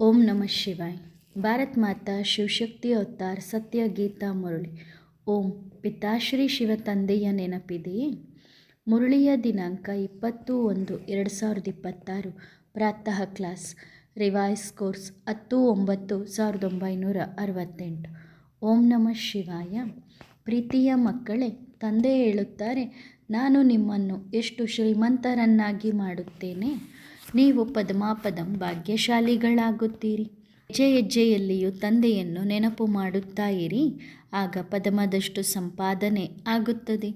ಓಂ ನಮಃ ಶಿವಾಯ. ಭಾರತ್ ಮಾತಾ ಶಿವಶಕ್ತಿ ಅವತಾರ್ ಸತ್ಯ ಗೀತಾ ಮುರಳಿ. ಓಂ ಪಿತಾಶ್ರೀ ಶಿವ ತಂದೆಯ ನೆನಪಿದೆಯೇ? ಮುರಳಿಯ ದಿನಾಂಕ 20/1/2026. ಪ್ರಾತಃ ಕ್ಲಾಸ್. Revise course 10/9/1968. ಓಂ ನಮಃ ಶಿವಾಯ. ಪ್ರೀತಿಯ ಮಕ್ಕಳೇ, ತಂದೆ ಹೇಳುತ್ತಾರೆ, ನಾನು ನಿಮ್ಮನ್ನು ಎಷ್ಟು ಶ್ರೀಮಂತರನ್ನಾಗಿ ಮಾಡುತ್ತೇನೆ. ನೀವು ಪದಮಾಪದಂ ಭಾಗ್ಯಶಾಲಿಗಳಾಗುತ್ತೀರಿ. ಹೆಜ್ಜೆ ಹೆಜ್ಜೆಯಲ್ಲಿಯೂ ತಂದೆಯನ್ನು ನೆನಪು ಮಾಡುತ್ತಾ ಇರಿ. ಆಗ ಪದಮದಷ್ಟು ಸಂಪಾದನೆ ಆಗುತ್ತದೆ.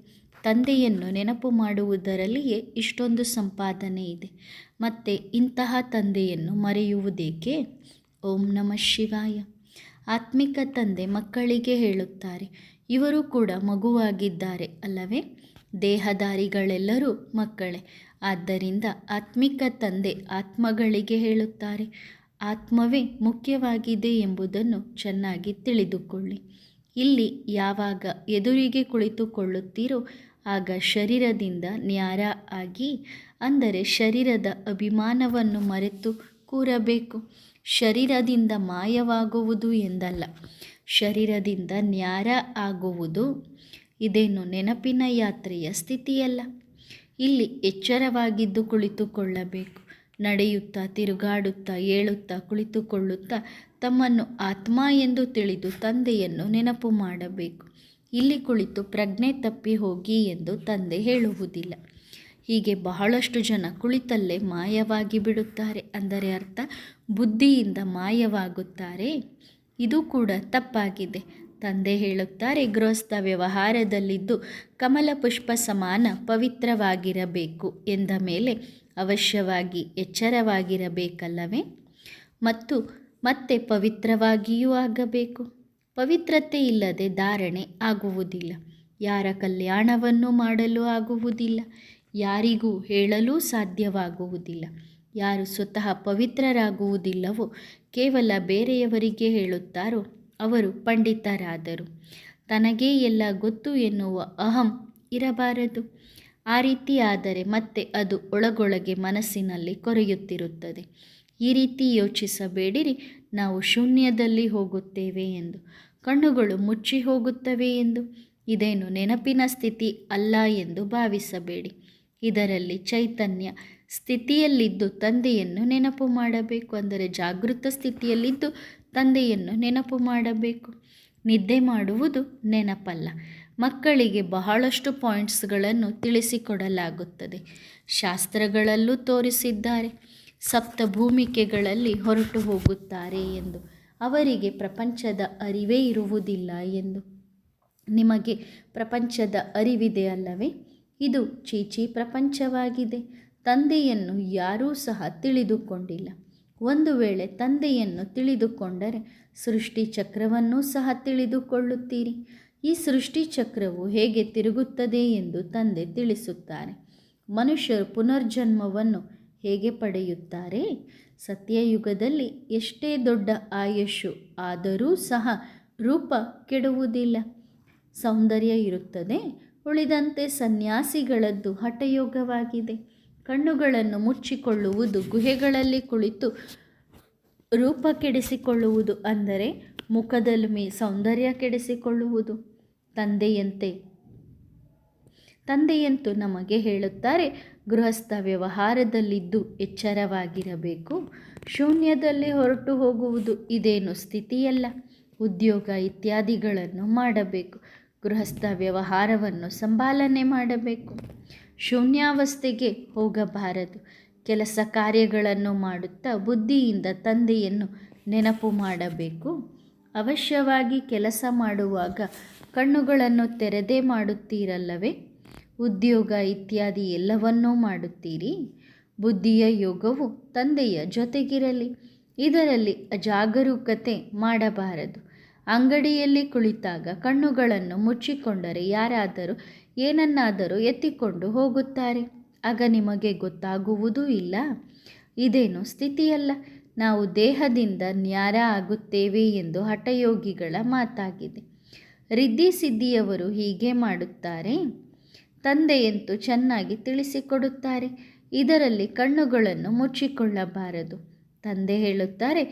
ತಂದೆಯನ್ನು ನೆನಪು ಮಾಡುವುದರಲ್ಲಿಯೇ ಇಷ್ಟೊಂದು ಸಂಪಾದನೆ ಇದೆ. ಮತ್ತೆ ಇಂತಹ ತಂದೆಯನ್ನು ಮರೆಯುವುದೇಕೆ? ಓಂ ನಮಃ ಶಿವಾಯ. ಆತ್ಮಿಕ ತಂದೆ ಮಕ್ಕಳಿಗೆ ಹೇಳುತ್ತಾರೆ, ಇವರು ಕೂಡ ಮಗುವಾಗಿದ್ದಾರೆ ಅಲ್ಲವೇ? ದೇಹಧಾರಿಗಳೆಲ್ಲರೂ ಮಕ್ಕಳೇ. ಆದ್ದರಿಂದ ಆತ್ಮಿಕ ತಂದೆ ಆತ್ಮಗಳಿಗೆ ಹೇಳುತ್ತಾರೆ, ಆತ್ಮವೇ ಮುಖ್ಯವಾಗಿದೆ ಎಂಬುದನ್ನು ಚೆನ್ನಾಗಿ ತಿಳಿದುಕೊಳ್ಳಿ. ಇಲ್ಲಿ ಯಾವಾಗ ಎದುರಿಗೆ ಕುಳಿತುಕೊಳ್ಳುತ್ತೀರೋ ಆಗ ಶರೀರದಿಂದ ನ್ಯಾರ ಆಗಿ, ಅಂದರೆ ಶರೀರದ ಅಭಿಮಾನವನ್ನು ಮರೆತು ಕೂರಬೇಕು. ಶರೀರದಿಂದ ಮಾಯವಾಗುವುದು ಎಂದಲ್ಲ, ಶರೀರದಿಂದ ನ್ಯಾರ ಆಗುವುದು. ಇದೇನು ನೆನಪಿನ ಯಾತ್ರೆಯ ಸ್ಥಿತಿಯಲ್ಲ. ಇಲ್ಲಿ ಎಚ್ಚರವಾಗಿದ್ದು ಕುಳಿತುಕೊಳ್ಳಬೇಕು. ನಡೆಯುತ್ತಾ, ತಿರುಗಾಡುತ್ತಾ, ಏಳುತ್ತಾ, ಕುಳಿತುಕೊಳ್ಳುತ್ತಾ ತಮ್ಮನ್ನು ಆತ್ಮ ಎಂದು ತಿಳಿದು ತಂದೆಯನ್ನು ನೆನಪು ಮಾಡಬೇಕು. ಇಲ್ಲಿ ಕುಳಿತು ಪ್ರಜ್ಞೆ ತಪ್ಪಿ ಹೋಗಿ ಎಂದು ತಂದೆ ಹೇಳುವುದಿಲ್ಲ. ಹೀಗೆ ಬಹಳಷ್ಟು ಜನ ಕುಳಿತಲ್ಲೇ ಮಾಯವಾಗಿ ಬಿಡುತ್ತಾರೆ. ಅಂದರೆ ಅರ್ಥ ಬುದ್ಧಿಯಿಂದ ಮಾಯವಾಗುತ್ತಾರೆ. ಇದು ಕೂಡ ತಪ್ಪಾಗಿದೆ. ತಂದೆ ಹೇಳುತ್ತಾರೆ, ಗೃಹಸ್ಥ ವ್ಯವಹಾರದಲ್ಲಿದ್ದು ಕಮಲ ಪುಷ್ಪ ಸಮಾನ ಪವಿತ್ರವಾಗಿರಬೇಕು ಎಂದ ಮೇಲೆ ಅವಶ್ಯವಾಗಿ ಎಚ್ಚರವಾಗಿರಬೇಕಲ್ಲವೇ? ಮತ್ತು ಮತ್ತೆ ಪವಿತ್ರವಾಗಿಯೂ ಆಗಬೇಕು. ಪವಿತ್ರತೆ ಇಲ್ಲದೆ ಧಾರಣೆ ಆಗುವುದಿಲ್ಲ. ಯಾರ ಕಲ್ಯಾಣವನ್ನು ಮಾಡಲು ಆಗುವುದಿಲ್ಲ. ಯಾರಿಗೂ ಹೇಳಲು ಸಾಧ್ಯವಾಗುವುದಿಲ್ಲ. ಯಾರು ಸ್ವತಃ ಪವಿತ್ರರಾಗುವುದಿಲ್ಲವೋ ಕೇವಲ ಬೇರೆಯವರಿಗೆ ಹೇಳುತ್ತಾರೋ ಅವರು ಪಂಡಿತರಾದರು. ತನಗೇ ಎಲ್ಲ ಗೊತ್ತು ಎನ್ನುವ ಅಹಂ ಇರಬಾರದು. ಆ ರೀತಿ ಆದರೆ ಮತ್ತೆ ಅದು ಒಳಗೊಳಗೆ ಮನಸ್ಸಿನಲ್ಲಿ ಕೊರೆಯುತ್ತಿರುತ್ತದೆ. ಈ ರೀತಿ ಯೋಚಿಸಬೇಡಿರಿ, ನಾವು ಶೂನ್ಯದಲ್ಲಿ ಹೋಗುತ್ತೇವೆ ಎಂದು, ಕಣ್ಣುಗಳು ಮುಚ್ಚಿ ಹೋಗುತ್ತವೆ ಎಂದು. ಇದೇನು ನೆನಪಿನ ಸ್ಥಿತಿ ಅಲ್ಲ ಎಂದು ಭಾವಿಸಬೇಡಿ. ಇದರಲ್ಲಿ ಚೈತನ್ಯ ಸ್ಥಿತಿಯಲ್ಲಿದ್ದು ತಂದೆಯನ್ನು ನೆನಪು ಮಾಡಬೇಕು. ಅಂದರೆ ಜಾಗೃತ ಸ್ಥಿತಿಯಲ್ಲಿದ್ದು ತಂದೆಯನ್ನು ನೆನಪು ಮಾಡಬೇಕು. ನಿದ್ದೆ ಮಾಡುವುದು ನೆನಪಲ್ಲ. ಮಕ್ಕಳಿಗೆ ಬಹಳಷ್ಟು ಪಾಯಿಂಟ್ಸ್ಗಳನ್ನು ತಿಳಿಸಿಕೊಡಲಾಗುತ್ತದೆ. ಶಾಸ್ತ್ರಗಳಲ್ಲೂ ತೋರಿಸಿದ್ದಾರೆ. ಸಪ್ತ ಭೂಮಿಕೆಗಳಲ್ಲಿ ಹೊರಟು ಹೋಗುತ್ತಾರೆ ಎಂದು. ಅವರಿಗೆ ಪ್ರಪಂಚದ ಅರಿವೇ ಇರುವುದಿಲ್ಲ ಎಂದು. ನಿಮಗೆ ಪ್ರಪಂಚದ ಅರಿವಿದೆ ಅಲ್ಲವೇ? ಇದು ಚೀಚಿ ಪ್ರಪಂಚವಾಗಿದೆ. ತಂದೆಯನ್ನು ಯಾರೂ ಸಹ ತಿಳಿದುಕೊಂಡಿಲ್ಲ. ಒಂದು ವೇಳೆ ತಂದೆಯನ್ನು ತಿಳಿದುಕೊಂಡರೆ ಸೃಷ್ಟಿ ಚಕ್ರವನ್ನೂ ಸಹ ತಿಳಿದುಕೊಳ್ಳುತ್ತೀರಿ. ಈ ಸೃಷ್ಟಿ ಚಕ್ರವು ಹೇಗೆ ತಿರುಗುತ್ತದೆ ಎಂದು ತಂದೆ ತಿಳಿಸುತ್ತಾರೆ. ಮನುಷ್ಯರು ಪುನರ್ಜನ್ಮವನ್ನು ಹೇಗೆ ಪಡೆಯುತ್ತಾರೆ? ಸತ್ಯಯುಗದಲ್ಲಿ ಎಷ್ಟೇ ದೊಡ್ಡ ಆಯುಷ್ಯು ಆದರೂ ಸಹ ರೂಪ ಕೆಡುವುದಿಲ್ಲ, ಸೌಂದರ್ಯ ಇರುತ್ತದೆ. ಉಳಿದಂತೆ ಸನ್ಯಾಸಿಗಳದ್ದು ಹಠಯೋಗವಾಗಿದೆ. ಕಣ್ಣುಗಳನ್ನು ಮುಚ್ಚಿಕೊಳ್ಳುವುದು, ಗುಹೆಗಳಲ್ಲಿ ಕುಳಿತು ರೂಪ ಕೆಡಿಸಿಕೊಳ್ಳುವುದು, ಅಂದರೆ ಮುಖದಲ್ಲಿ ಸೌಂದರ್ಯ ಕೆಡಿಸಿಕೊಳ್ಳುವುದು. ತಂದೆಯಂತೂ ನಮಗೆ ಹೇಳುತ್ತಾರೆ, ಗೃಹಸ್ಥ ವ್ಯವಹಾರದಲ್ಲಿದ್ದು ಎಚ್ಚರವಾಗಿರಬೇಕು. ಶೂನ್ಯದಲ್ಲಿ ಹೊರಟು ಹೋಗುವುದು ಇದೇನು ಸ್ಥಿತಿಯಲ್ಲ. ಉದ್ಯೋಗ ಇತ್ಯಾದಿಗಳನ್ನು ಮಾಡಬೇಕು. ಗೃಹಸ್ಥ ವ್ಯವಹಾರವನ್ನು ಸಂಭಾಲನೆ ಮಾಡಬೇಕು. ಶೂನ್ಯಾವಸ್ಥೆಗೆ ಹೋಗಬಾರದು. ಕೆಲಸ ಕಾರ್ಯಗಳನ್ನು ಮಾಡುತ್ತಾ ಬುದ್ಧಿಯಿಂದ ತಂದೆಯನ್ನು ನೆನಪು ಮಾಡಬೇಕು. ಅವಶ್ಯವಾಗಿ ಕೆಲಸ ಮಾಡುವಾಗ ಕಣ್ಣುಗಳನ್ನು ತೆರೆದೇ ಮಾಡುತ್ತೀರಲ್ಲವೇ? ಉದ್ಯೋಗ ಇತ್ಯಾದಿ ಎಲ್ಲವನ್ನೂ ಮಾಡುತ್ತೀರಿ. ಬುದ್ಧಿಯ ಯೋಗವು ತಂದೆಯ ಜೊತೆಗಿರಲಿ. ಇದರಲ್ಲಿ ಅಜಾಗರೂಕತೆ ಮಾಡಬಾರದು. ಅಂಗಡಿಯಲ್ಲಿ ಕುಳಿತಾಗ ಕಣ್ಣುಗಳನ್ನು ಮುಚ್ಚಿಕೊಂಡರೆ ಯಾರಾದರೂ ಏನನ್ನಾದರೂ ಎತ್ತಿಕೊಂಡು ಹೋಗುತ್ತಾರೆ. ಆಗ ನಿಮಗೆ ಗೊತ್ತಾಗುವುದೂ ಇಲ್ಲ. ಇದೇನು ಸ್ಥಿತಿಯಲ್ಲ. ನಾವು ದೇಹದಿಂದ ನ್ಯಾರ ಆಗುತ್ತೇವೆ ಎಂದು ಹಠಯೋಗಿಗಳ ಮಾತಾಗಿದೆ. ರಿದ್ಧಿ ಸಿದ್ಧಿಯವರು ಹೀಗೆ ಮಾಡುತ್ತಾರೆ. ತಂದೆಯಂತೂ ಚೆನ್ನಾಗಿ ತಿಳಿಸಿಕೊಡುತ್ತಾರೆ. ಇದರಲ್ಲಿ ಕಣ್ಣುಗಳನ್ನು ಮುಚ್ಚಿಕೊಳ್ಳಬಾರದು. ತಂದೆ ಹೇಳುತ್ತಾರೆ,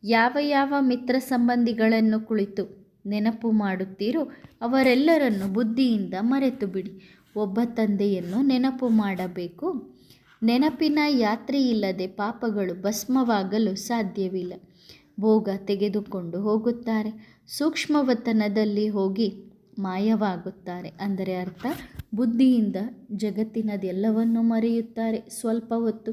ಯಾವ ಯಾವ ಮಿತ್ರ ಸಂಬಂಧಿಗಳನ್ನು ಕುಳಿತು ನೆನಪು ಮಾಡುತ್ತೀರೋ ಅವರೆಲ್ಲರನ್ನು ಬುದ್ಧಿಯಿಂದ ಮರೆತು ಬಿಡಿ. ಒಬ್ಬ ತಂದೆಯನ್ನು ನೆನಪು ಮಾಡಬೇಕು. ನೆನಪಿನ ಯಾತ್ರೆಯಿಲ್ಲದೆ ಪಾಪಗಳು ಭಸ್ಮವಾಗಲು ಸಾಧ್ಯವಿಲ್ಲ. ಭೋಗ ತೆಗೆದುಕೊಂಡು ಹೋಗುತ್ತಾರೆ, ಸೂಕ್ಷ್ಮವತನದಲ್ಲಿ ಹೋಗಿ ಮಾಯವಾಗುತ್ತಾರೆ. ಅಂದರೆ ಅರ್ಥ, ಬುದ್ಧಿಯಿಂದ ಜಗತ್ತಿನದೆಲ್ಲವನ್ನು ಮರೆಯುತ್ತಾರೆ ಸ್ವಲ್ಪ ಹೊತ್ತು.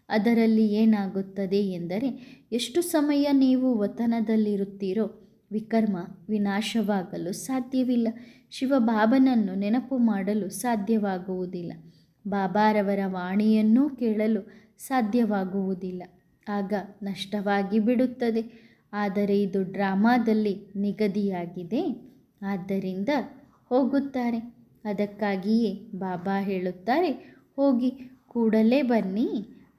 ಅದರಲ್ಲಿ ಏನಾಗುತ್ತದೆ ಎಂದರೆ, ಎಷ್ಟು ಸಮಯ ನೀವು ವತನದಲ್ಲಿರುತ್ತೀರೋ ವಿಕರ್ಮ ವಿನಾಶವಾಗಲು ಸಾಧ್ಯವಿಲ್ಲ. ಶಿವಬಾಬನನ್ನು ನೆನಪು ಮಾಡಲು ಸಾಧ್ಯವಾಗುವುದಿಲ್ಲ. ಬಾಬಾರವರ ವಾಣಿಯನ್ನೂ ಕೇಳಲು ಸಾಧ್ಯವಾಗುವುದಿಲ್ಲ. ಆಗ ನಷ್ಟವಾಗಿ ಬಿಡುತ್ತದೆ. ಆದರೆ ಇದು ಡ್ರಾಮಾದಲ್ಲಿ ನಿಗದಿಯಾಗಿದೆ. ಆದ್ದರಿಂದ ಹೋಗುತ್ತಾರೆ. ಅದಕ್ಕಾಗಿಯೇ ಬಾಬಾ ಹೇಳುತ್ತಾರೆ, ಹೋಗಿ ಕೂಡಲೇ ಬನ್ನಿ,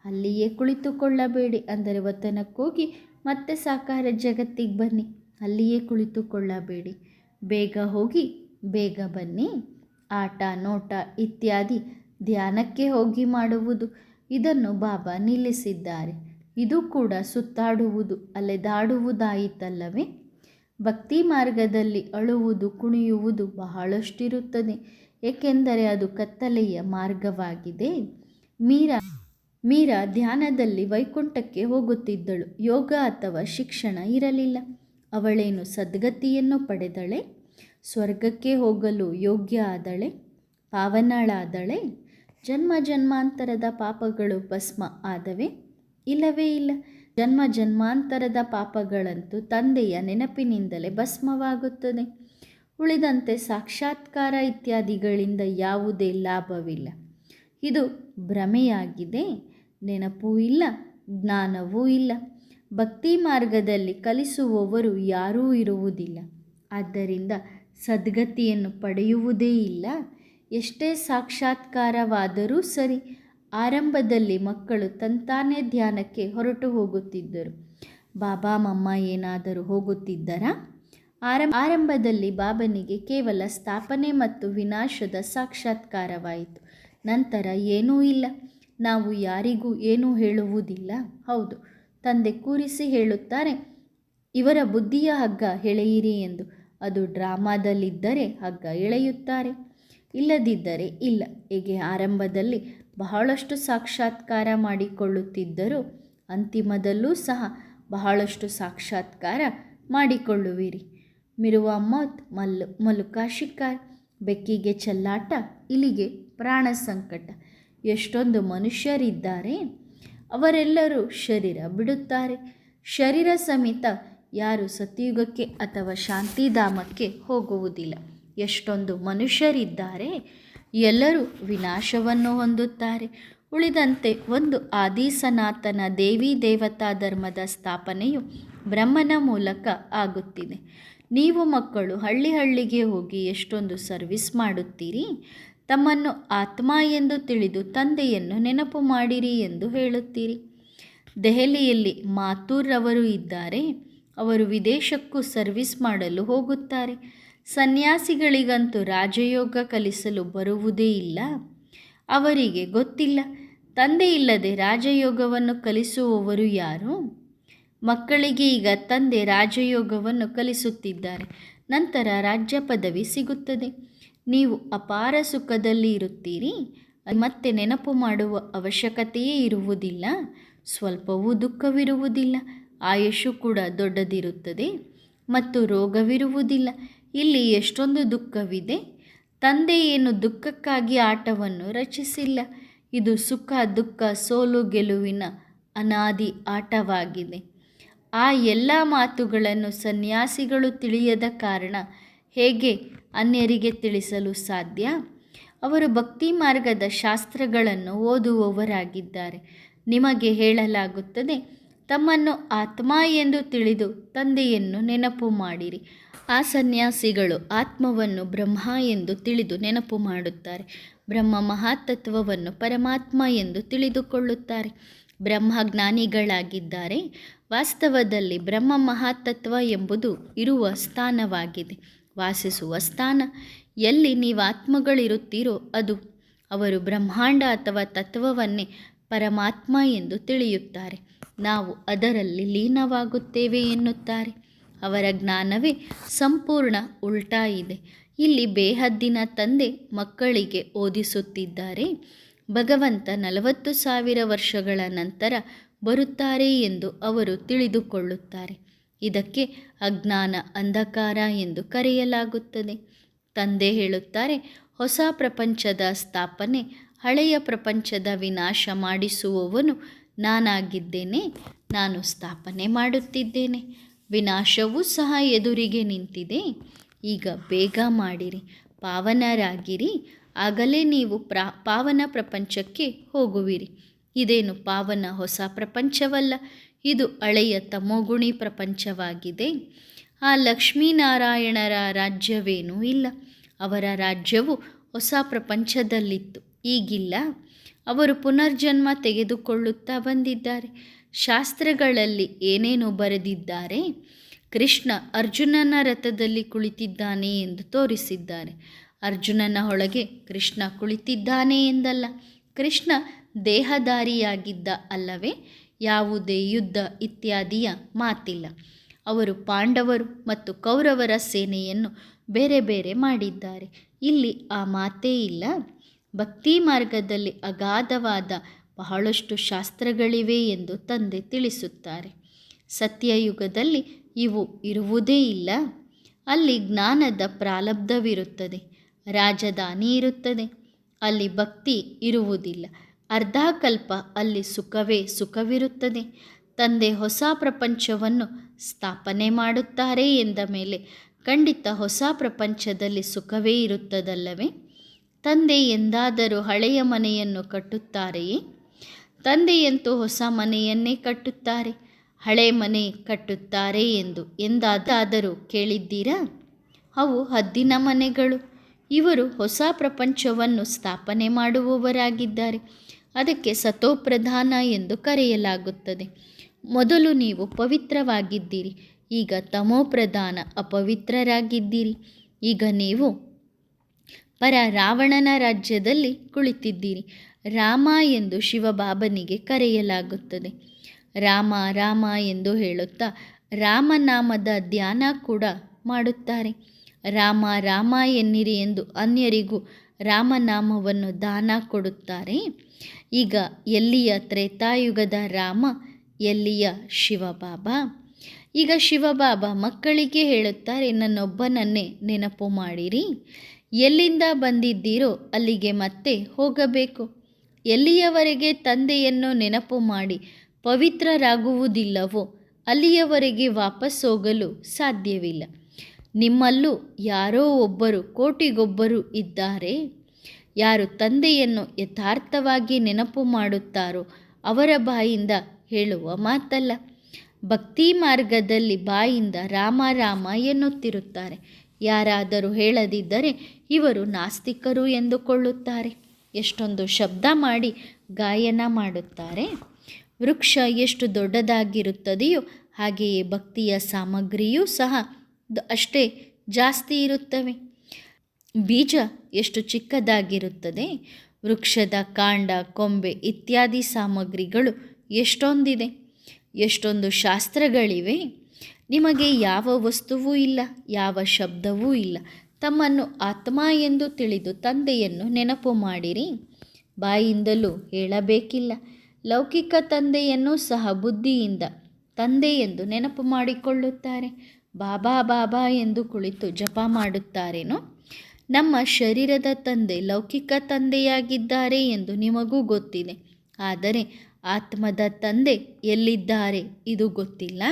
ಅಲ್ಲಿಯೇ ಕುಳಿತುಕೊಳ್ಳಬೇಡಿ. ಅಂದರೆ ವತನಕ್ಕೋಗಿ ಮತ್ತೆ ಸಾಕಾರ ಜಗತ್ತಿಗೆ ಬನ್ನಿ, ಅಲ್ಲಿಯೇ ಕುಳಿತುಕೊಳ್ಳಬೇಡಿ. ಬೇಗ ಹೋಗಿ ಬೇಗ ಬನ್ನಿ. ಆಟ ನೋಟ ಇತ್ಯಾದಿ ಧ್ಯಾನಕ್ಕೆ ಹೋಗಿ ಮಾಡುವುದು, ಇದನ್ನು ಬಾಬಾ ನಿಲ್ಲಿಸಿದ್ದಾರೆ. ಇದು ಕೂಡ ಸುತ್ತಾಡುವುದು, ಅಲೆದಾಡುವುದಾಯಿತಲ್ಲವೇ? ಭಕ್ತಿ ಮಾರ್ಗದಲ್ಲಿ ಅಳುವುದು ಕುಣಿಯುವುದು ಬಹಳಷ್ಟಿರುತ್ತದೆ, ಏಕೆಂದರೆ ಅದು ಕತ್ತಲೆಯ ಮಾರ್ಗವಾಗಿದೆ. ಮೀರಾ ಧ್ಯಾನದಲ್ಲಿ ವೈಕುಂಠಕ್ಕೆ ಹೋಗುತ್ತಿದ್ದಳು. ಯೋಗ ಅಥವಾ ಶಿಕ್ಷಣ ಇರಲಿಲ್ಲ. ಅವಳೇನು ಸದ್ಗತಿಯನ್ನು ಪಡೆದಳೆ? ಸ್ವರ್ಗಕ್ಕೆ ಹೋಗಲು ಯೋಗ್ಯ ಆದಳೆ? ಪಾವನಳಾದಳೆ? ಜನ್ಮ ಜನ್ಮಾಂತರದ ಪಾಪಗಳು ಭಸ್ಮ ಆದವೆ? ಇಲ್ಲವೇ ಇಲ್ಲ. ಜನ್ಮ ಜನ್ಮಾಂತರದ ಪಾಪಗಳಂತೂ ತಂದೆಯ ನೆನಪಿನಿಂದಲೇ ಭಸ್ಮವಾಗುತ್ತದೆ. ಉಳಿದಂತೆ ಸಾಕ್ಷಾತ್ಕಾರ ಇತ್ಯಾದಿಗಳಿಂದ ಯಾವುದೇ ಲಾಭವಿಲ್ಲ. ಇದು ಭ್ರಮೆಯಾಗಿದೆ. ನೆನಪೂ ಇಲ್ಲ, ಜ್ಞಾನವೂ ಇಲ್ಲ. ಭಕ್ತಿ ಮಾರ್ಗದಲ್ಲಿ ಕಲಿಸುವವರು ಯಾರೂ ಇರುವುದಿಲ್ಲ. ಆದ್ದರಿಂದ ಸದ್ಗತಿಯನ್ನು ಪಡೆಯುವುದೇ ಇಲ್ಲ. ಎಷ್ಟೇ ಸಾಕ್ಷಾತ್ಕಾರವಾದರೂ ಸರಿ. ಆರಂಭದಲ್ಲಿ ಮಕ್ಕಳು ತಂತಾನೇ ಧ್ಯಾನಕ್ಕೆ ಹೊರಟು ಹೋಗುತ್ತಿದ್ದರು. ಬಾಬಾ ಮಮ್ಮ ಏನಾದರೂ ಹೋಗುತ್ತಿದ್ದರಾ? ಆರಂಭದಲ್ಲಿ ಬಾಬನಿಗೆ ಕೇವಲ ಸ್ಥಾಪನೆ ಮತ್ತು ವಿನಾಶದ ಸಾಕ್ಷಾತ್ಕಾರವಾಯಿತು. ನಂತರ ಏನೂ ಇಲ್ಲ. ನಾವು ಯಾರಿಗೂ ಏನೂ ಹೇಳುವುದಿಲ್ಲ. ಹೌದು, ತಂದೆ ಕೂರಿಸಿ ಹೇಳುತ್ತಾರೆ, ಇವರ ಬುದ್ಧಿಯ ಹಗ್ಗ ಎಳೆಯಿರಿ ಎಂದು. ಅದು ಡ್ರಾಮಾದಲ್ಲಿದ್ದರೆ ಹಗ್ಗ ಎಳೆಯುತ್ತಾರೆ, ಇಲ್ಲದಿದ್ದರೆ ಇಲ್ಲ. ಹೀಗೆ ಆರಂಭದಲ್ಲಿ ಬಹಳಷ್ಟು ಸಾಕ್ಷಾತ್ಕಾರ ಮಾಡಿಕೊಳ್ಳುತ್ತಿದ್ದರು. ಅಂತಿಮದಲ್ಲೂ ಸಹ ಬಹಳಷ್ಟು ಸಾಕ್ಷಾತ್ಕಾರ ಮಾಡಿಕೊಳ್ಳುವಿರಿ. ಮಿರುವ ಮೌತ್ ಮಲುಕಾ ಶಿಕಾರ್. ಬೆಕ್ಕಿಗೆ ಚೆಲ್ಲಾಟ, ಇಲಿಗೆ ಪ್ರಾಣ ಸಂಕಟ. ಎಷ್ಟೊಂದು ಮನುಷ್ಯರಿದ್ದಾರೆ. ಅವರೆಲ್ಲರೂ ಶರೀರ ಬಿಡುತ್ತಾರೆ. ಶರೀರ ಸಮೇತ ಯಾರು ಸತ್ಯುಗಕ್ಕೆ ಅಥವಾ ಶಾಂತಿಧಾಮಕ್ಕೆ ಹೋಗುವುದಿಲ್ಲ. ಎಷ್ಟೊಂದು ಮನುಷ್ಯರಿದ್ದಾರೆ. ಎಲ್ಲರೂ ವಿನಾಶವನ್ನು ಹೊಂದುತ್ತಾರೆ. ಉಳಿದಂತೆ ಒಂದು ಆದಿ ಸನಾತನ ದೇವಿ ದೇವತಾ ಧರ್ಮದ ಸ್ಥಾಪನೆಯು ಬ್ರಹ್ಮನ ಮೂಲಕ ಆಗುತ್ತಿದೆ. ನೀವು ಮಕ್ಕಳು ಹಳ್ಳಿಗೆ ಹೋಗಿ ಎಷ್ಟೊಂದು ಸರ್ವಿಸ್ ಮಾಡುತ್ತೀರಿ. ತಮ್ಮನ್ನು ಆತ್ಮ ಎಂದು ತಿಳಿದು ತಂದೆಯನ್ನು ನೆನಪು ಮಾಡಿರಿ ಎಂದು ಹೇಳುತ್ತೀರಿ. ದೆಹಲಿಯಲ್ಲಿ ಮಾಥೂರ್ ಅವರು ಇದ್ದಾರೆ. ಅವರು ವಿದೇಶಕ್ಕೂ ಸರ್ವಿಸ್ ಮಾಡಲು ಹೋಗುತ್ತಾರೆ. ಸನ್ಯಾಸಿಗಳಿಗಂತೂ ರಾಜಯೋಗ ಕಲಿಸಲು ಬರುವುದೇ ಇಲ್ಲ. ಅವರಿಗೆ ಗೊತ್ತಿಲ್ಲ, ತಂದೆ ಇಲ್ಲದೆ ರಾಜಯೋಗವನ್ನು ಕಲಿಸುವವರು ಯಾರು. ಮಕ್ಕಳಿಗೆ ಈಗ ತಂದೆ ರಾಜಯೋಗವನ್ನು ಕಲಿಸುತ್ತಿದ್ದಾರೆ. ನಂತರ ರಾಜ್ಯ ಪದವಿ ಸಿಗುತ್ತದೆ. ನೀವು ಅಪಾರ ಸುಖದಲ್ಲಿ ಇರುತ್ತೀರಿ. ಮತ್ತೆ ನೆನಪು ಮಾಡುವ ಅವಶ್ಯಕತೆಯೇ ಇರುವುದಿಲ್ಲ. ಸ್ವಲ್ಪವೂ ದುಃಖವಿರುವುದಿಲ್ಲ. ಆಯುಷು ಕೂಡ ದೊಡ್ಡದಿರುತ್ತದೆ ಮತ್ತು ರೋಗವಿರುವುದಿಲ್ಲ. ಇಲ್ಲಿ ಎಷ್ಟೊಂದು ದುಃಖವಿದೆ. ತಂದೆ ಏನು ದುಃಖಕ್ಕಾಗಿ ಆಟವನ್ನು ರಚಿಸಿಲ್ಲ. ಇದು ಸುಖ ದುಃಖ ಸೋಲು ಗೆಲುವಿನ ಅನಾದಿ ಆಟವಾಗಿದೆ. ಆ ಎಲ್ಲ ಮಾತುಗಳನ್ನು ಸನ್ಯಾಸಿಗಳು ತಿಳಿಯದ ಕಾರಣ ಹೇಗೆ ಅನ್ಯರಿಗೆ ತಿಳಿಸಲು ಸಾಧ್ಯ? ಅವರು ಭಕ್ತಿ ಮಾರ್ಗದ ಶಾಸ್ತ್ರಗಳನ್ನು ಓದುವವರಾಗಿದ್ದಾರೆ. ನಿಮಗೆ ಹೇಳಲಾಗುತ್ತದೆ, ತಮ್ಮನ್ನು ಆತ್ಮ ಎಂದು ತಿಳಿದು ತಂದೆಯನ್ನು ನೆನಪು ಮಾಡಿರಿ. ಆ ಸನ್ಯಾಸಿಗಳು ಆತ್ಮವನ್ನು ಬ್ರಹ್ಮ ಎಂದು ತಿಳಿದು ನೆನಪು ಮಾಡುತ್ತಾರೆ. ಬ್ರಹ್ಮ ಮಹಾತತ್ವವನ್ನು ಪರಮಾತ್ಮ ಎಂದು ತಿಳಿದುಕೊಳ್ಳುತ್ತಾರೆ. ಬ್ರಹ್ಮಜ್ಞಾನಿಗಳಾಗಿದ್ದಾರೆ. ವಾಸ್ತವದಲ್ಲಿ ಬ್ರಹ್ಮ ಮಹಾತತ್ವ ಎಂಬುದು ಇರುವ ಸ್ಥಾನವಾಗಿದೆ, ವಾಸಿಸುವ ಸ್ಥಾನ. ಎಲ್ಲಿ ನೀವು ಆತ್ಮಗಳಿರುತ್ತೀರೋ ಅದು. ಅವರು ಬ್ರಹ್ಮಾಂಡ ಅಥವಾ ತತ್ವವನ್ನೇ ಪರಮಾತ್ಮ ಎಂದು ತಿಳಿಯುತ್ತಾರೆ. ನಾವು ಅದರಲ್ಲಿ ಲೀನವಾಗುತ್ತೇವೆ ಎನ್ನುತ್ತಾರೆ. ಅವರ ಜ್ಞಾನವೇ ಸಂಪೂರ್ಣ ಉಲ್ಟಾ ಇದೆ. ಇಲ್ಲಿ ಬೇಹದ್ದಿನ ತಂದೆ ಮಕ್ಕಳಿಗೆ ಓದಿಸುತ್ತಿದ್ದಾರೆ. ಭಗವಂತ 40,000 ವರ್ಷಗಳ ನಂತರ ಬರುತ್ತಾರೆ ಎಂದು ಅವರು ತಿಳಿದುಕೊಳ್ಳುತ್ತಾರೆ. ಇದಕ್ಕೆ ಅಜ್ಞಾನ ಅಂಧಕಾರ ಎಂದು ಕರೆಯಲಾಗುತ್ತದೆ. ತಂದೆ ಹೇಳುತ್ತಾರೆ, ಹೊಸ ಪ್ರಪಂಚದ ಸ್ಥಾಪನೆ, ಹಳೆಯ ಪ್ರಪಂಚದ ವಿನಾಶ ಮಾಡಿಸುವವನು ನಾನಾಗಿದ್ದೇನೆ. ನಾನು ಸ್ಥಾಪನೆ ಮಾಡುತ್ತಿದ್ದೇನೆ. ವಿನಾಶವೂ ಸಹ ಎದುರಿಗೆ ನಿಂತಿದೆ. ಈಗ ಬೇಗ ಮಾಡಿರಿ, ಪಾವನರಾಗಿರಿ. ಆಗಲೇ ನೀವು ಪಾವನ ಪ್ರಪಂಚಕ್ಕೆ ಹೋಗುವಿರಿ. ಇದೇನು ಪಾವನ ಹೊಸ ಪ್ರಪಂಚವಲ್ಲ, ಇದು ಹಳೆಯ ತಮೋಗುಣಿ ಪ್ರಪಂಚವಾಗಿದೆ. ಆ ಲಕ್ಷ್ಮೀನಾರಾಯಣರ ರಾಜ್ಯವೇನೂ ಇಲ್ಲ. ಅವರ ರಾಜ್ಯವು ಹೊಸ ಪ್ರಪಂಚದಲ್ಲಿತ್ತು, ಈಗಿಲ್ಲ. ಅವರು ಪುನರ್ಜನ್ಮ ತೆಗೆದುಕೊಳ್ಳುತ್ತಾ ಬಂದಿದ್ದಾರೆ. ಶಾಸ್ತ್ರಗಳಲ್ಲಿ ಏನೇನು ಬರೆದಿದ್ದಾರೆ? ಕೃಷ್ಣ ಅರ್ಜುನನ ರಥದಲ್ಲಿ ಕುಳಿತಿದ್ದಾನೆ ಎಂದು ತೋರಿಸಿದ್ದಾರೆ. ಅರ್ಜುನನ ಒಳಗೆ ಕೃಷ್ಣ ಕುಳಿತಿದ್ದಾನೆ ಎಂದಲ್ಲ, ಕೃಷ್ಣ ದೇಹಧಾರಿಯಾಗಿದ್ದ ಅಲ್ಲವೇ? ಯಾವುದೇ ಯುದ್ಧ ಇತ್ಯಾದಿಯ ಮಾತಿಲ್ಲ. ಅವರು ಪಾಂಡವರು ಮತ್ತು ಕೌರವರ ಸೇನೆಯನ್ನು ಬೇರೆ ಬೇರೆ ಮಾಡಿದ್ದಾರೆ. ಇಲ್ಲಿ ಆ ಮಾತೇ ಇಲ್ಲ. ಭಕ್ತಿ ಮಾರ್ಗದಲ್ಲಿ ಅಗಾಧವಾದ ಬಹಳಷ್ಟು ಶಾಸ್ತ್ರಗಳಿವೆ ಎಂದು ತಂದೆ ತಿಳಿಸುತ್ತಾರೆ. ಸತ್ಯಯುಗದಲ್ಲಿ ಇವು ಇರುವುದೇ ಇಲ್ಲ. ಅಲ್ಲಿ ಜ್ಞಾನದ ಪ್ರಾರಬ್ಧವಿರುತ್ತದೆ, ರಾಜಧಾನಿ ಇರುತ್ತದೆ. ಅಲ್ಲಿ ಭಕ್ತಿ ಇರುವುದಿಲ್ಲ. ಅರ್ಧಕಲ್ಪ ಅಲ್ಲಿ ಸುಖವೇ ಸುಖವಿರುತ್ತದೆ. ತಂದೆ ಹೊಸ ಪ್ರಪಂಚವನ್ನು ಸ್ಥಾಪನೆ ಮಾಡುತ್ತಾರೆ ಎಂದ ಮೇಲೆ ಖಂಡಿತ ಹೊಸ ಪ್ರಪಂಚದಲ್ಲಿ ಸುಖವೇ ಇರುತ್ತದಲ್ಲವೇ? ತಂದೆ ಎಂದಾದರೂ ಹಳೆಯ ಮನೆಯನ್ನು ಕಟ್ಟುತ್ತಾರೆಯೇ? ತಂದೆಯಂತೂ ಹೊಸ ಮನೆಯನ್ನೇ ಕಟ್ಟುತ್ತಾರೆ. ಹಳೆ ಮನೆ ಕಟ್ಟುತ್ತಾರೆ ಎಂದು ಎಂದಾದರೂ ಕೇಳಿದ್ದೀರಾ? ಅವು ಹದ್ದಿನ ಮನೆಗಳು. ಇವರು ಹೊಸ ಪ್ರಪಂಚವನ್ನು ಸ್ಥಾಪನೆ ಮಾಡುವವರಾಗಿದ್ದಾರೆ. ಅದಕ್ಕೆ ಸತೋಪ್ರಧಾನ ಎಂದು ಕರೆಯಲಾಗುತ್ತದೆ. ಮೊದಲು ನೀವು ಪವಿತ್ರವಾಗಿದ್ದೀರಿ, ಈಗ ತಮೋಪ್ರಧಾನ ಅಪವಿತ್ರರಾಗಿದ್ದೀರಿ. ಈಗ ನೀವು ರಾವಣನ ರಾಜ್ಯದಲ್ಲಿ ಕುಳಿತಿದ್ದೀರಿ. ರಾಮ ಎಂದು ಶಿವಬಾಬನಿಗೆ ಕರೆಯಲಾಗುತ್ತದೆ. ರಾಮ ರಾಮ ಎಂದು ಹೇಳುತ್ತಾ ರಾಮನಾಮದ ಧ್ಯಾನ ಕೂಡ ಮಾಡುತ್ತಾರೆ. ರಾಮ ರಾಮ ಎನ್ನಿರಿ ಎಂದು ಅನ್ಯರಿಗೂ ರಾಮನಾಮವನ್ನು ದಾನ ಕೊಡುತ್ತಾರೆ. ಈಗ ಎಲ್ಲಿಯ ತ್ರೇತಾಯುಗದ ರಾಮ, ಎಲ್ಲಿಯ ಶಿವಬಾಬಾ? ಈಗ ಶಿವಬಾಬಾ ಮಕ್ಕಳಿಗೆ ಹೇಳುತ್ತಾರೆ, ನನ್ನೊಬ್ಬನನ್ನೇ ನೆನಪು ಮಾಡಿರಿ. ಎಲ್ಲಿಂದ ಬಂದಿದ್ದೀರೋ ಅಲ್ಲಿಗೆ ಮತ್ತೆ ಹೋಗಬೇಕು. ಎಲ್ಲಿಯವರೆಗೆ ತಂದೆಯನ್ನು ನೆನಪು ಮಾಡಿ ಪವಿತ್ರರಾಗುವುದಿಲ್ಲವೋ ಅಲ್ಲಿಯವರೆಗೆ ವಾಪಸ್ ಹೋಗಲು ಸಾಧ್ಯವಿಲ್ಲ. ನಿಮ್ಮಲ್ಲೂ ಯಾರೋ ಒಬ್ಬರು ಕೋಟಿಗೊಬ್ಬರು ಇದ್ದಾರೆ. ಯಾರು ತಂದೆಯನ್ನು ಯಥಾರ್ಥವಾಗಿ ನೆನಪು ಮಾಡುತ್ತಾರೋ ಅವರ ಬಾಯಿಂದ ಹೇಳುವ ಮಾತಲ್ಲ. ಭಕ್ತಿ ಮಾರ್ಗದಲ್ಲಿ ಬಾಯಿಂದ ರಾಮ ರಾಮ ಎನ್ನುತ್ತಿರುತ್ತಾರೆ. ಯಾರಾದರೂ ಹೇಳದಿದ್ದರೆ ಇವರು ನಾಸ್ತಿಕರು ಎಂದುಕೊಳ್ಳುತ್ತಾರೆ. ಎಷ್ಟೊಂದು ಶಬ್ದ ಮಾಡಿ ಗಾಯನ ಮಾಡುತ್ತಾರೆ. ವೃಕ್ಷ ಎಷ್ಟು ದೊಡ್ಡದಾಗಿರುತ್ತದೆಯೋ ಹಾಗೆಯೇ ಭಕ್ತಿಯ ಸಾಮಗ್ರಿಯೂ ಸಹ ಅಷ್ಟೇ ಜಾಸ್ತಿ ಇರುತ್ತವೆ. ಬೀಜ ಎಷ್ಟು ಚಿಕ್ಕದಾಗಿರುತ್ತದೆ, ವೃಕ್ಷದ ಕಾಂಡ, ಕೊಂಬೆ ಇತ್ಯಾದಿ ಸಾಮಗ್ರಿಗಳು ಎಷ್ಟೊಂದಿದೆ. ಎಷ್ಟೊಂದು ಶಾಸ್ತ್ರಗಳಿವೆ. ನಿಮಗೆ ಯಾವ ವಸ್ತುವೂ ಇಲ್ಲ, ಯಾವ ಶಬ್ದವೂ ಇಲ್ಲ. ತಮ್ಮನ್ನು ಆತ್ಮ ಎಂದು ತಿಳಿದು ತಂದೆಯನ್ನು ನೆನಪು ಮಾಡಿರಿ. ಬಾಯಿಂದಲೂ ಹೇಳಬೇಕಿಲ್ಲ. ಲೌಕಿಕ ತಂದೆಯನ್ನು ಸಹ ಬುದ್ಧಿಯಿಂದ ತಂದೆ ಎಂದು ನೆನಪು ಮಾಡಿಕೊಳ್ಳುತ್ತಾರೆ. ಬಾಬಾ ಬಾಬಾ ಎಂದು ಕುಳಿತು ಜಪ ಮಾಡುತ್ತಾರೇನೋ? ನಮ್ಮ ಶರೀರದ ತಂದೆ ಲೌಕಿಕ ತಂದೆಯಾಗಿದ್ದಾರೆ ಎಂದು ನಿಮಗೂ ಗೊತ್ತಿದೆ. ಆದರೆ ಆತ್ಮದ ತಂದೆ ಎಲ್ಲಿದ್ದಾರೆ ಇದು ಗೊತ್ತಿಲ್ಲ.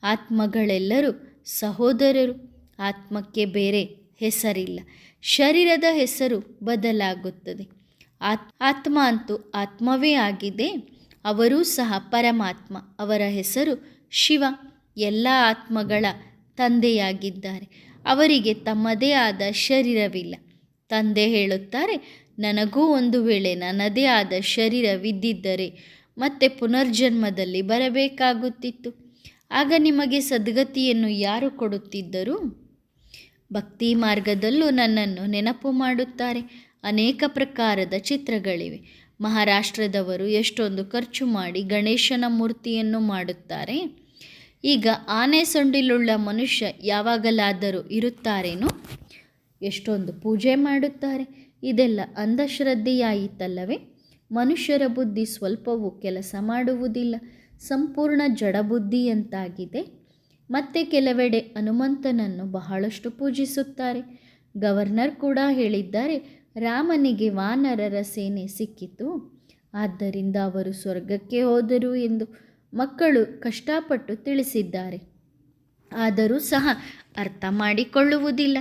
ಆತ್ಮಗಳೆಲ್ಲರೂ ಸಹೋದರರು. ಆತ್ಮಕ್ಕೆ ಬೇರೆ ಹೆಸರಿಲ್ಲ. ಶರೀರದ ಹೆಸರು ಬದಲಾಗುತ್ತದೆ. ಆತ್ಮ ಅಂತೂ ಆತ್ಮವೇ ಆಗಿದೆ. ಅವರೂ ಸಹ ಪರಮಾತ್ಮ. ಅವರ ಹೆಸರು ಶಿವ. ಎಲ್ಲ ಆತ್ಮಗಳ ತಂದೆಯಾಗಿದ್ದಾರೆ. ಅವರಿಗೆ ತಮ್ಮದೇ ಆದ ಶರೀರವಿಲ್ಲ. ತಂದೆ ಹೇಳುತ್ತಾರೆ, ನನಗೂ ಒಂದು ವೇಳೆ ನನ್ನದೇ ಆದ ಶರೀರವಿದ್ದಿದ್ದರೆ ಮತ್ತೆ ಪುನರ್ಜನ್ಮದಲ್ಲಿ ಬರಬೇಕಾಗುತ್ತಿತ್ತು. ಆಗ ನಿಮಗೆ ಸದ್ಗತಿಯನ್ನು ಯಾರು ಕೊಡುತ್ತಿದ್ದರು? ಭಕ್ತಿ ಮಾರ್ಗದಲ್ಲೂ ನನ್ನನ್ನು ನೆನಪು ಮಾಡುತ್ತಾರೆ. ಅನೇಕ ಪ್ರಕಾರದ ಚಿತ್ರಗಳಿವೆ. ಮಹಾರಾಷ್ಟ್ರದವರು ಎಷ್ಟೊಂದು ಖರ್ಚು ಮಾಡಿ ಗಣೇಶನ ಮೂರ್ತಿಯನ್ನು ಮಾಡುತ್ತಾರೆ. ಈಗ ಆನೆ ಸೊಂಡಿಲುಳ್ಳ ಮನುಷ್ಯ ಯಾವಾಗಲಾದರೂ ಇರುತ್ತಾರೇನೋ? ಎಷ್ಟೊಂದು ಪೂಜೆ ಮಾಡುತ್ತಾರೆ. ಇದೆಲ್ಲ ಅಂಧಶ್ರದ್ಧೆಯಾಯಿತಲ್ಲವೇ? ಮನುಷ್ಯರ ಬುದ್ಧಿ ಸ್ವಲ್ಪವೂ ಕೆಲಸ ಮಾಡುವುದಿಲ್ಲ, ಸಂಪೂರ್ಣ ಜಡಬುದ್ಧಿಯಂತಾಗಿದೆ. ಮತ್ತೆ ಕೆಲವೆಡೆ ಹನುಮಂತನನ್ನು ಬಹಳಷ್ಟು ಪೂಜಿಸುತ್ತಾರೆ. ಗವರ್ನರ್ ಕೂಡ ಹೇಳಿದ್ದಾರೆ, ರಾಮನಿಗೆ ವಾನರರ ಸೇನೆ ಸಿಕ್ಕಿತು, ಆದ್ದರಿಂದ ಅವರು ಸ್ವರ್ಗಕ್ಕೆ ಹೋದರು ಎಂದು. ಮಕ್ಕಳು ಕಷ್ಟಪಟ್ಟು ತಿಳಿಸಿದ್ದಾರೆ, ಆದರೂ ಸಹ ಅರ್ಥ ಮಾಡಿಕೊಳ್ಳುವುದಿಲ್ಲ.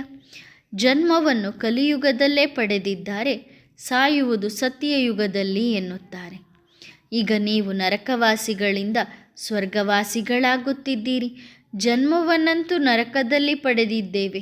ಜನ್ಮವನ್ನು ಕಲಿಯುಗದಲ್ಲೇ ಪಡೆದಿದ್ದಾರೆ, ಸಾಯುವುದು ಸತ್ಯಯುಗದಲ್ಲಿ ಎನ್ನುತ್ತಾರೆ. ಈಗ ನೀವು ನರಕವಾಸಿಗಳಿಂದ ಸ್ವರ್ಗವಾಸಿಗಳಾಗುತ್ತಿದ್ದೀರಿ. ಜನ್ಮವನ್ನಂತೂ ನರಕದಲ್ಲಿ ಪಡೆದಿದ್ದೇವೆ,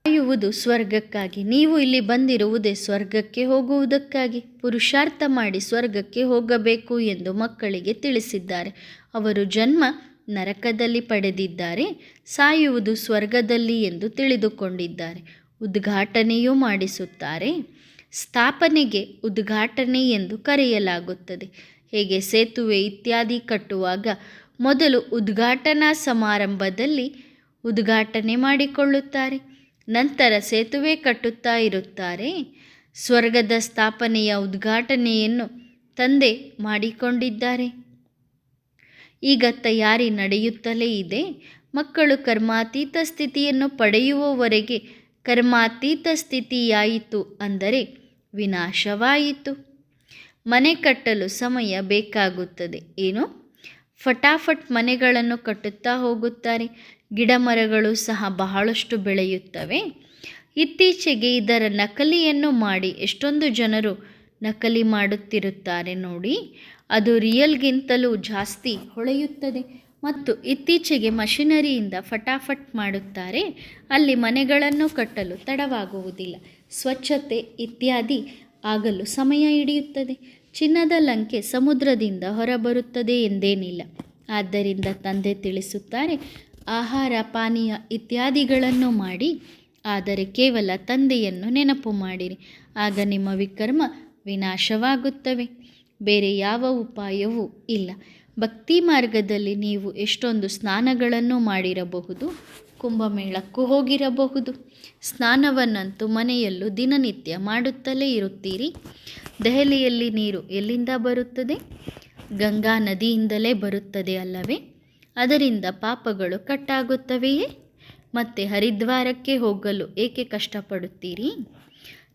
ಸಾಯುವುದು ಸ್ವರ್ಗಕ್ಕಾಗಿ. ನೀವು ಇಲ್ಲಿ ಬಂದಿರುವುದೇ ಸ್ವರ್ಗಕ್ಕೆ ಹೋಗುವುದಕ್ಕಾಗಿ. ಪುರುಷಾರ್ಥ ಮಾಡಿ ಸ್ವರ್ಗಕ್ಕೆ ಹೋಗಬೇಕು ಎಂದು ಮಕ್ಕಳಿಗೆ ತಿಳಿಸಿದ್ದಾರೆ. ಅವರು ಜನ್ಮ ನರಕದಲ್ಲಿ ಪಡೆದಿದ್ದಾರೆ, ಸಾಯುವುದು ಸ್ವರ್ಗದಲ್ಲಿ ಎಂದು ತಿಳಿದುಕೊಂಡಿದ್ದಾರೆ. ಉದ್ಘಾಟನೆಯೂ ಮಾಡಿಸುತ್ತಾರೆ. ಸ್ಥಾಪನೆಗೆ ಉದ್ಘಾಟನೆ ಎಂದು ಕರೆಯಲಾಗುತ್ತದೆ. ಹೇಗೆ ಸೇತುವೆ ಇತ್ಯಾದಿ ಕಟ್ಟುವಾಗ ಮೊದಲು ಉದ್ಘಾಟನಾ ಸಮಾರಂಭದಲ್ಲಿ ಉದ್ಘಾಟನೆ ಮಾಡಿಕೊಳ್ಳುತ್ತಾರೆ, ನಂತರ ಸೇತುವೆ ಕಟ್ಟುತ್ತಾ ಇರುತ್ತಾರೆ. ಸ್ವರ್ಗದ ಸ್ಥಾಪನೆಯ ಉದ್ಘಾಟನೆಯನ್ನು ತಂದೆ ಮಾಡಿಕೊಂಡಿದ್ದಾರೆ. ಈಗ ತಯಾರಿ ನಡೆಯುತ್ತಲೇ ಇದೆ. ಮಕ್ಕಳು ಕರ್ಮಾತೀತ ಸ್ಥಿತಿಯನ್ನು ಪಡೆಯುವವರೆಗೆ ಕರ್ಮಾತೀತ ಸ್ಥಿತಿಯಾಯಿತು ಅಂದರೆ ವಿನಾಶವಾಯಿತು. ಮನೆ ಕಟ್ಟಲು ಸಮಯ ಬೇಕಾಗುತ್ತದೆ. ಏನು? ಫಟಾಫಟ್ ಮನೆಗಳನ್ನು ಕಟ್ಟುತ್ತಾ ಹೋಗುತ್ತಾರೆ. ಗಿಡ ಮರಗಳು ಸಹ ಬಹಳಷ್ಟು ಬೆಳೆಯುತ್ತವೆ. ಇತ್ತೀಚೆಗೆ ಇದರ ನಕಲಿಯನ್ನು ಮಾಡಿ ಎಷ್ಟೊಂದು ಜನರು ನಕಲಿ ಮಾಡುತ್ತಿರುತ್ತಾರೆ ನೋಡಿ. ಅದು ರಿಯಲ್ಗಿಂತಲೂ ಜಾಸ್ತಿ ಹೊಳೆಯುತ್ತದೆ. ಮತ್ತು ಇತ್ತೀಚೆಗೆ ಮಷಿನರಿಯಿಂದ ಫಟಾಫಟ್ ಮಾಡುತ್ತಾರೆ. ಅಲ್ಲಿ ಮನೆಗಳನ್ನು ಕಟ್ಟಲು ತಡವಾಗುವುದಿಲ್ಲ. ಸ್ವಚ್ಛತೆ ಇತ್ಯಾದಿ ಆಗಲು ಸಮಯ ಹಿಡಿಯುತ್ತದೆ. ಚಿನ್ನದ ಲಂಕೆ ಸಮುದ್ರದಿಂದ ಹೊರಬರುತ್ತದೆ ಎಂದೇನಿಲ್ಲ. ಆದ್ದರಿಂದ ತಂದೆ ತಿಳಿಸುತ್ತಾರೆ, ಆಹಾರ ಪಾನೀಯ ಇತ್ಯಾದಿಗಳನ್ನು ಮಾಡಿ, ಆದರೆ ಕೇವಲ ತಂದೆಯನ್ನು ನೆನಪು ಮಾಡಿರಿ, ಆಗ ನಿಮ್ಮ ವಿಕರ್ಮ ವಿನಾಶವಾಗುತ್ತವೆ. ಬೇರೆ ಯಾವ ಉಪಾಯವೂ ಇಲ್ಲ. ಭಕ್ತಿ ಮಾರ್ಗದಲ್ಲಿ ನೀವು ಎಷ್ಟೊಂದು ಸ್ನಾನಗಳನ್ನು ಮಾಡಿರಬಹುದು, ಕುಂಭಮೇಳಕ್ಕೂ ಹೋಗಿರಬಹುದು. ಸ್ನಾನವನ್ನಂತೂ ಮನೆಯಲ್ಲೂ ದಿನನಿತ್ಯ ಮಾಡುತ್ತಲೇ ಇರುತ್ತೀರಿ. ದೆಹಲಿಯಲ್ಲಿ ನೀರು ಎಲ್ಲಿಂದ ಬರುತ್ತದೆ? ಗಂಗಾ ನದಿಯಿಂದಲೇ ಬರುತ್ತದೆ ಅಲ್ಲವೇ? ಅದರಿಂದ ಪಾಪಗಳು ಕಟ್ಟಾಗುತ್ತವೆಯೇ? ಮತ್ತೆ ಹರಿದ್ವಾರಕ್ಕೆ ಹೋಗಲು ಏಕೆ ಕಷ್ಟಪಡುತ್ತೀರಿ?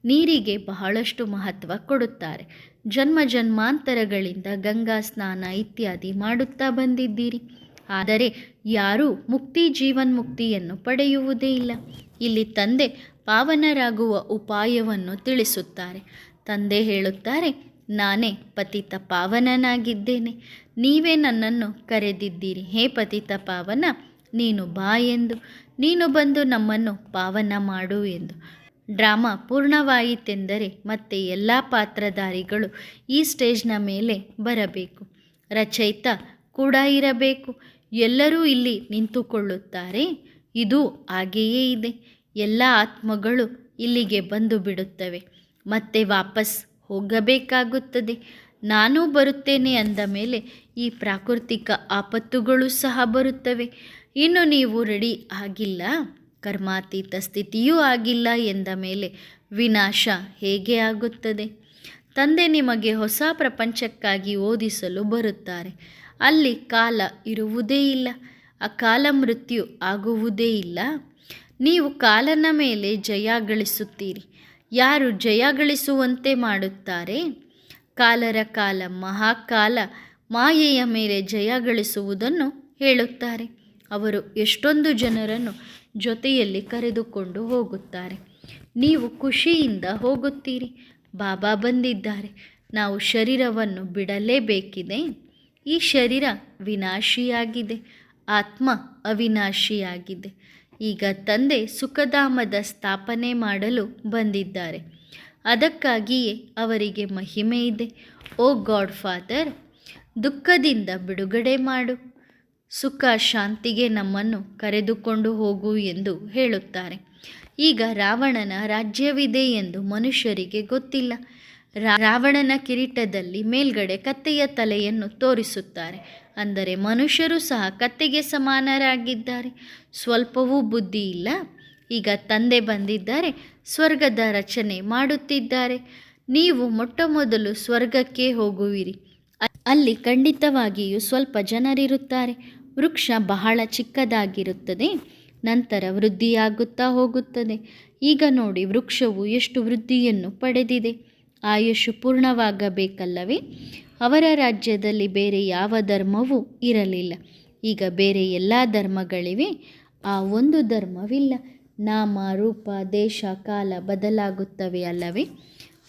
ನೀರಿಗೆ ಬಹಳಷ್ಟು ಮಹತ್ವ ಕೊಡುತ್ತಾರೆ. ಜನ್ಮ ಜನ್ಮಾಂತರಗಳಿಂದ ಗಂಗಾ ಸ್ನಾನ ಇತ್ಯಾದಿ ಮಾಡುತ್ತಾ ಬಂದಿದ್ದೀರಿ. ಆದರೆ ಯಾರೂ ಮುಕ್ತಿ ಜೀವನ್ಮುಕ್ತಿಯನ್ನು ಪಡೆಯುವುದೇ ಇಲ್ಲ. ಇಲ್ಲಿ ತಂದೆ ಪಾವನರಾಗುವ ಉಪಾಯವನ್ನು ತಿಳಿಸುತ್ತಾರೆ. ತಂದೆ ಹೇಳುತ್ತಾರೆ, ನಾನೇ ಪತಿತ ಪಾವನನಾಗಿದ್ದೇನೆ. ನೀವೇ ನನ್ನನ್ನು ಕರೆದಿದ್ದೀರಿ, ಹೇ ಪತಿತ ಪಾವನ, ನೀನು ಬಾ ಎಂದು. ನೀನು ಬಂದು ನಮ್ಮನ್ನು ಪಾವನ ಮಾಡು ಎಂದು. ಡ್ರಾಮಾ ಪೂರ್ಣವಾಯಿತೆಂದರೆ ಮತ್ತೆ ಎಲ್ಲ ಪಾತ್ರಧಾರಿಗಳು ಈ ಸ್ಟೇಜ್ನ ಮೇಲೆ ಬರಬೇಕು. ರಚಯಿತ ಕೂಡ ಇರಬೇಕು. ಎಲ್ಲರೂ ಇಲ್ಲಿ ನಿಂತುಕೊಳ್ಳುತ್ತಾರೆ. ಇದು ಹಾಗೆಯೇ ಇದೆ. ಎಲ್ಲ ಆತ್ಮಗಳು ಇಲ್ಲಿಗೆ ಬಂದು ಬಿಡುತ್ತವೆ, ಮತ್ತೆ ವಾಪಸ್ ಹೋಗಬೇಕಾಗುತ್ತದೆ. ನಾನೂ ಬರುತ್ತೇನೆ ಅಂದ ಮೇಲೆ ಈ ಪ್ರಾಕೃತಿಕ ಆಪತ್ತುಗಳು ಸಹ ಬರುತ್ತವೆ. ಇನ್ನು ನೀವು ರೆಡಿ ಆಗಿಲ್ಲ, ಕರ್ಮಾತೀತ ಸ್ಥಿತಿಯೂ ಆಗಿಲ್ಲ ಎಂದ ಮೇಲೆ ವಿನಾಶ ಹೇಗೆ ಆಗುತ್ತದೆ? ತಂದೆ ನಿಮಗೆ ಹೊಸ ಪ್ರಪಂಚಕ್ಕಾಗಿ ಓದಿಸಲು ಬರುತ್ತಾರೆ. ಅಲ್ಲಿ ಕಾಲ ಇರುವುದೇ ಇಲ್ಲ, ಅಕಾಲ ಮೃತ್ಯು ಆಗುವುದೇ ಇಲ್ಲ. ನೀವು ಕಾಲನ ಮೇಲೆ ಜಯ ಗಳಿಸುತ್ತೀರಿ. ಯಾರು ಜಯ ಗಳಿಸುವಂತೆ ಮಾಡುತ್ತಾರೆ? ಕಾಲರ ಕಾಲ ಮಹಾಕಾಲ ಮಾಯೆಯ ಮೇಲೆ ಜಯ ಗಳಿಸುವುದನ್ನು ಹೇಳುತ್ತಾರೆ. ಅವರು ಎಷ್ಟೊಂದು ಜನರನ್ನು ಜೊತೆಯಲ್ಲಿ ಕರೆದುಕೊಂಡು ಹೋಗುತ್ತಾರೆ. ನೀವು ಖುಷಿಯಿಂದ ಹೋಗುತ್ತೀರಿ. ಬಾಬಾ ಬಂದಿದ್ದಾರೆ, ನಾವು ಶರೀರವನ್ನು ಬಿಡಲೇಬೇಕಿದೆ. ಈ ಶರೀರ ವಿನಾಶಿಯಾಗಿದೆ, ಆತ್ಮ ಅವಿನಾಶಿಯಾಗಿದೆ. ಈಗ ತಂದೆ ಸುಖಧಾಮದ ಸ್ಥಾಪನೆ ಮಾಡಲು ಬಂದಿದ್ದಾರೆ. ಅದಕ್ಕಾಗಿಯೇ ಅವರಿಗೆ ಮಹಿಮೆ ಇದೆ. ಓ ಗಾಡ್ ಫಾದರ್, ದುಃಖದಿಂದ ಬಿಡುಗಡೆ ಮಾಡು, ಸುಖ ಶಾಂತಿಗೆ ನಮ್ಮನ್ನು ಕರೆದುಕೊಂಡು ಹೋಗು ಎಂದು ಹೇಳುತ್ತಾರೆ. ಈಗ ರಾವಣನ ರಾಜ್ಯವಿದೆ ಎಂದು ಮನುಷ್ಯರಿಗೆ ಗೊತ್ತಿಲ್ಲ. ರಾವಣನ ಕಿರೀಟದಲ್ಲಿ ಮೇಲ್ಗಡೆ ಕತ್ತೆಯ ತಲೆಯನ್ನು ತೋರಿಸುತ್ತಾರೆ. ಅಂದರೆ ಮನುಷ್ಯರು ಸಹ ಕತ್ತೆಗೆ ಸಮಾನರಾಗಿದ್ದಾರೆ. ಸ್ವಲ್ಪವೂ ಬುದ್ಧಿ ಇಲ್ಲ. ಈಗ ತಂದೆ ಬಂದಿದ್ದಾರೆ, ಸ್ವರ್ಗದ ರಚನೆ ಮಾಡುತ್ತಿದ್ದಾರೆ. ನೀವು ಮೊಟ್ಟಮೊದಲು ಸ್ವರ್ಗಕ್ಕೆ ಹೋಗುವಿರಿ. ಅಲ್ಲಿ ಖಂಡಿತವಾಗಿಯೂ ಸ್ವಲ್ಪ ಜನರಿರುತ್ತಾರೆ. ವೃಕ್ಷ ಬಹಳ ಚಿಕ್ಕದಾಗಿರುತ್ತದೆ, ನಂತರ ವೃದ್ಧಿಯಾಗುತ್ತಾ ಹೋಗುತ್ತದೆ. ಈಗ ನೋಡಿ, ವೃಕ್ಷವು ಎಷ್ಟು ವೃದ್ಧಿಯನ್ನು ಪಡೆದಿದೆ. ಆಯುಷು ಪೂರ್ಣವಾಗಬೇಕಲ್ಲವೇ? ಅವರ ರಾಜ್ಯದಲ್ಲಿ ಬೇರೆ ಯಾವ ಧರ್ಮವೂ ಇರಲಿಲ್ಲ. ಈಗ ಬೇರೆ ಎಲ್ಲ ಧರ್ಮಗಳಿವೆ, ಆ ಒಂದು ಧರ್ಮವಿಲ್ಲ. ನಾಮ, ರೂಪ, ದೇಶ, ಕಾಲ ಬದಲಾಗುತ್ತವೆ ಅಲ್ಲವೇ?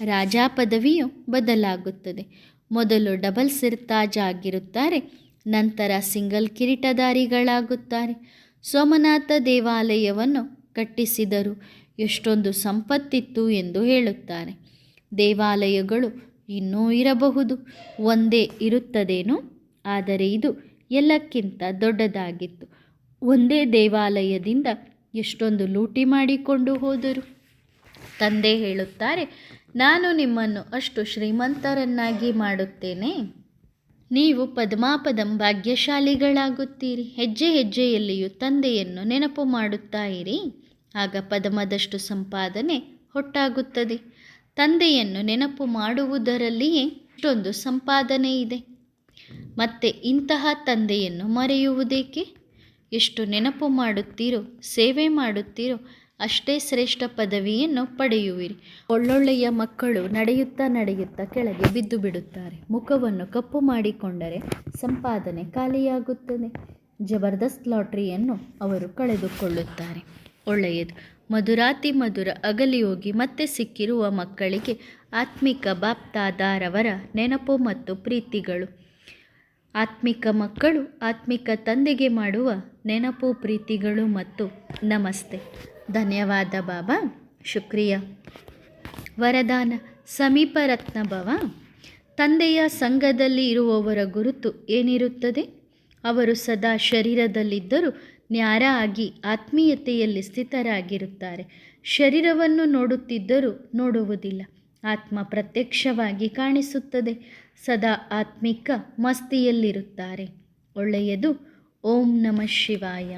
ರಾಜ ಪದವಿಯು ಬದಲಾಗುತ್ತದೆ. ಮೊದಲು ಡಬಲ್ ಸಿರ್ತಾಜ್ ಆಗಿರುತ್ತಾರೆ, ನಂತರ ಸಿಂಗಲ್ ಕಿರೀಟಧಾರಿಗಳಾಗುತ್ತಾರೆ. ಸೋಮನಾಥ ದೇವಾಲಯವನ್ನು ಕಟ್ಟಿಸಿದರು, ಎಷ್ಟೊಂದು ಸಂಪತ್ತಿತ್ತು ಎಂದು ಹೇಳುತ್ತಾರೆ. ದೇವಾಲಯಗಳು ಇನ್ನೂ ಇರಬಹುದು, ಒಂದೇ ಇರುತ್ತದೇನೋ, ಆದರೆ ಇದು ಎಲ್ಲಕ್ಕಿಂತ ದೊಡ್ಡದಾಗಿತ್ತು. ಒಂದೇ ದೇವಾಲಯದಿಂದ ಎಷ್ಟೊಂದು ಲೂಟಿ ಮಾಡಿಕೊಂಡು ಹೋದರು. ತಂದೆ ಹೇಳುತ್ತಾರೆ, ನಾನು ನಿಮ್ಮನ್ನು ಅಷ್ಟು ಶ್ರೀಮಂತರನ್ನಾಗಿ ಮಾಡುತ್ತೇನೆ, ನೀವು ಪದ್ಮಾಪದಂ ಭಾಗ್ಯಶಾಲಿಗಳಾಗುತ್ತೀರಿ. ಹೆಜ್ಜೆ ಹೆಜ್ಜೆಯಲ್ಲಿಯೂ ತಂದೆಯನ್ನು ನೆನಪು ಮಾಡುತ್ತಾ ಇರಿ, ಆಗ ಪದ್ಮದಷ್ಟು ಸಂಪಾದನೆ ಹೊಟ್ಟಾಗುತ್ತದೆ. ತಂದೆಯನ್ನು ನೆನಪು ಮಾಡುವುದರಲ್ಲಿಯೇ ಇಷ್ಟೊಂದು ಸಂಪಾದನೆ ಇದೆ. ಮತ್ತೆ ಇಂತಹ ತಂದೆಯನ್ನು ಮರೆಯುವುದೇಕೆ? ಎಷ್ಟು ನೆನಪು ಮಾಡುತ್ತೀರೋ, ಸೇವೆ ಮಾಡುತ್ತೀರೋ, ಅಷ್ಟೇ ಶ್ರೇಷ್ಠ ಪದವಿಯನ್ನು ಪಡೆಯುವಿರಿ. ಒಳ್ಳೊಳ್ಳೆಯ ಮಕ್ಕಳು ನಡೆಯುತ್ತಾ ಕೆಳಗೆ ಬಿದ್ದು ಬಿಡುತ್ತಾರೆ. ಮುಖವನ್ನು ಕಪ್ಪು ಮಾಡಿಕೊಂಡರೆ ಸಂಪಾದನೆ ಖಾಲಿಯಾಗುತ್ತದೆ. ಜಬರ್ದಸ್ತ್ ಲಾಟ್ರಿಯನ್ನು ಅವರು ಕಳೆದುಕೊಳ್ಳುತ್ತಾರೆ. ಒಳ್ಳೆಯದು. ಮಧುರಾತಿ ಮಧುರ ಅಗಲಿ ಹೋಗಿ ಮತ್ತೆ ಸಿಕ್ಕಿರುವ ಮಕ್ಕಳಿಗೆ ಆತ್ಮಿಕ ಬಾಪ್ತಾದಾರವರ ನೆನಪು ಮತ್ತು ಪ್ರೀತಿಗಳು. ಆತ್ಮಿಕ ಮಕ್ಕಳು ಆತ್ಮಿಕ ತಂದೆಗೆ ಮಾಡುವ ನೆನಪು, ಪ್ರೀತಿಗಳು ಮತ್ತು ನಮಸ್ತೆ. ಧನ್ಯವಾದ ಬಾಬಾ. ಶುಕ್ರಿಯ. ವರದಾನ. ಸಮೀಪ ರತ್ನ ಭವ. ತಂದೆಯ ಸಂಘದಲ್ಲಿ ಇರುವವರ ಗುರುತು ಏನಿರುತ್ತದೆ? ಅವರು ಸದಾ ಶರೀರದಲ್ಲಿದ್ದರೂ ನ್ಯಾರ ಆಗಿ ಆತ್ಮೀಯತೆಯಲ್ಲಿ ಸ್ಥಿತರಾಗಿರುತ್ತಾರೆ. ಶರೀರವನ್ನು ನೋಡುತ್ತಿದ್ದರೂ ನೋಡುವುದಿಲ್ಲ. ಆತ್ಮ ಪ್ರತ್ಯಕ್ಷವಾಗಿ ಕಾಣಿಸುತ್ತದೆ. ಸದಾ ಆತ್ಮಿಕ ಮಸ್ತಿಯಲ್ಲಿರುತ್ತಾರೆ. ಒಳ್ಳೆಯದು. ಓಂ ನಮಃ ಶಿವಾಯ.